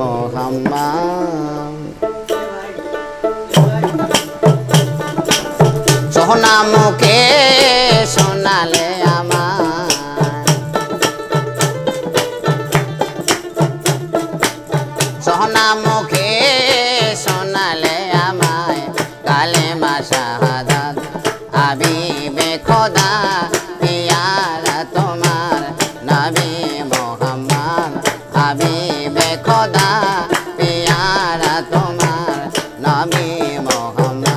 মোহাম্মদ সোনা মুখে শোনালে আমায় সোনা মুখে শোনালে আমায় কালেমা শাহাদাত হাবিবে খোদা পিয়ারা তোমার নবী মোহাম্মদ হাবিবে খোদা পিয়ারা তোমার নবী মোহাম্মদ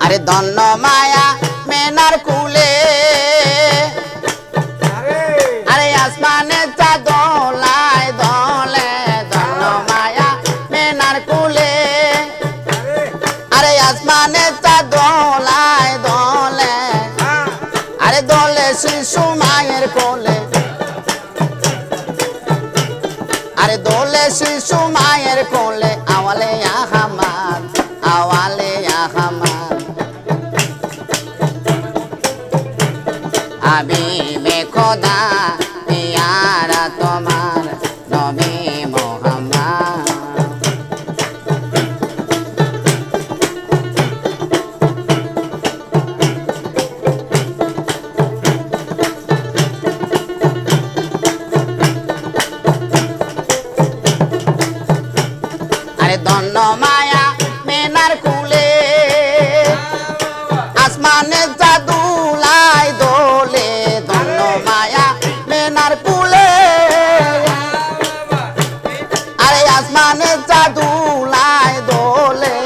আরে ধন্য মায়া মেনার কুলে আরে আসমানে চাঁদ দোলায় দোলে ধন্য মায়া মেনার কুলে আরে আসমানে চাঁদ দোলায় দোলে আরে দোলে শিশু মায়ের কোলে আরে দোলে শিশু মায়ের কোলে আওয়ালে আহমদ আওয়ালে আহমদ হাবিবে খোদা পিয়ারা তোমার নবী মোহাম্মদ আরে ধন্য মায়া মেনার কুলে আসমানে জাদুলাই দোলে ধন্য মায়া মেনার কুলে আরে আসমানে জাদুলাই দোলে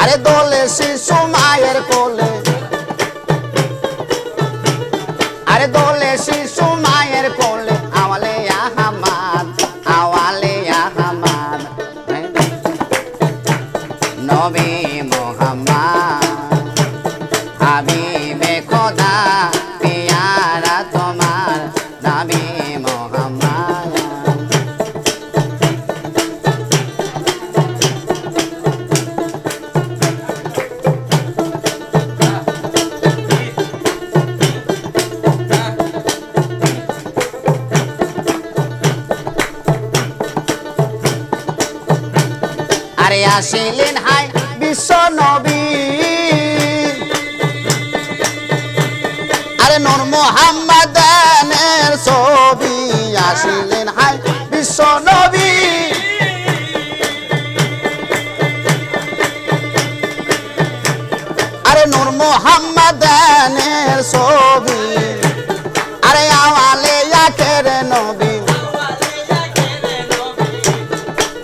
আরে দোলে শিশু মায়ের কোলে আরে দোলে শিশু মায়ের কোলে আওয়ালে আহমদ আওয়ালে আহমদ নবী মোহাম্মদ হাবিবে খোদা পিয়ারা তোমার নবী মোহাম্মদ আরে আসিলেন হাই বিশ্ব নবী আরে নূর মুহাম্মাদের ছবি আসিলেন হাই বিশ্ব নবী আরে নূর মুহাম্মাদের ছবি আরে আওয়ালে আখের নবী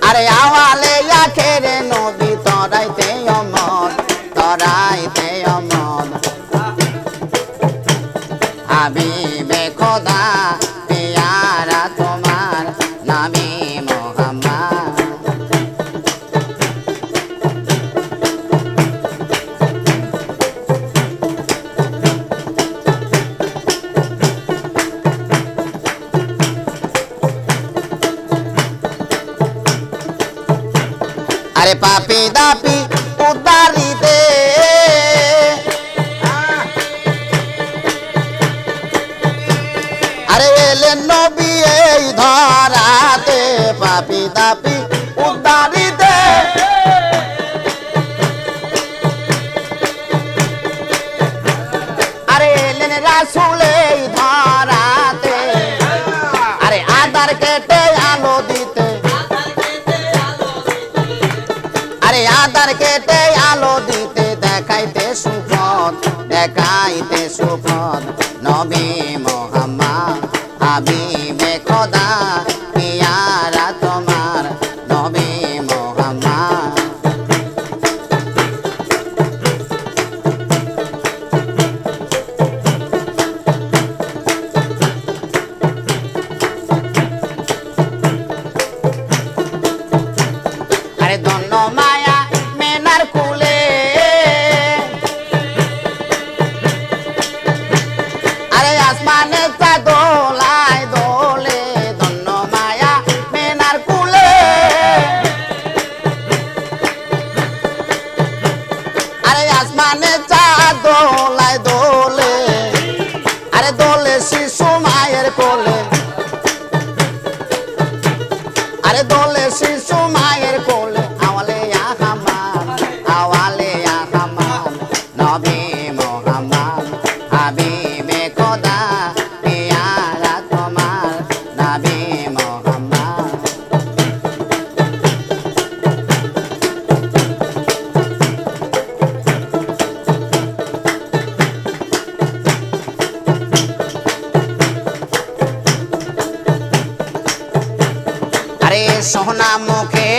আরে আওয়ালে আখের নবী তরাইতে অমর তরাইতে অমর হাবিবে খোদা পিয়ারা তোমার নবী মোহাম্মদ আরে পাপি দাপি উদারি দে আরে এলেন নবী এই ধরাতে পাপি দাপি উদারি দে আরে এলেন রাসূল এই ধরাতে আরে আধার কেটে আলো দিতে আরে আধার কেটে আলো দিতে দেখাইতে সুপথ দেখাইতে সুপথ নবী মোহাম্মদ হাবিবে খোদা পিয়ারা তোমার নবী মোহাম্মদ আরে ধন্য মায়া মেনার কুলে আরে আসমানে তা দোলায় দোলে ধন্য মায়া মেনার কুলে আরে আসমানে তা দোলায় দোলে আরে দোলে শিশু মায়ের কোলে আরে দোলে শিশু মায়ের কোলে আওয়ালে আহমান নবী মোহাম্মদ হাবিবে খোদা পিয়ারা তোমার নবী মোহাম্মদ আরে সোনা মুখে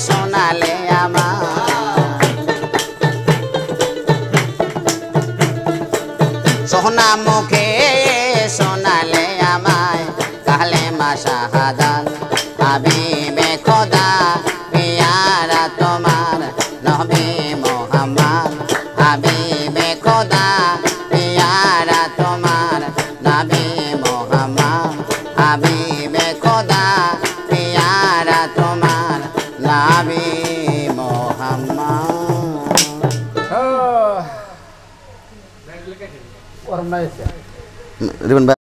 সোনালে আমার সোনা মুখে সোনালে আমায় কালে মা শাহাদাত হাবিবে খোদা পিয়ারা তোমার নবী মোহাম্মদ হাবিবে খোদা পিয়ারা তোমার নবী মোহাম্মদ হাবিবে খোদা পিয়ারা তোমার নবী মোহাম্মদ রিবন ভাই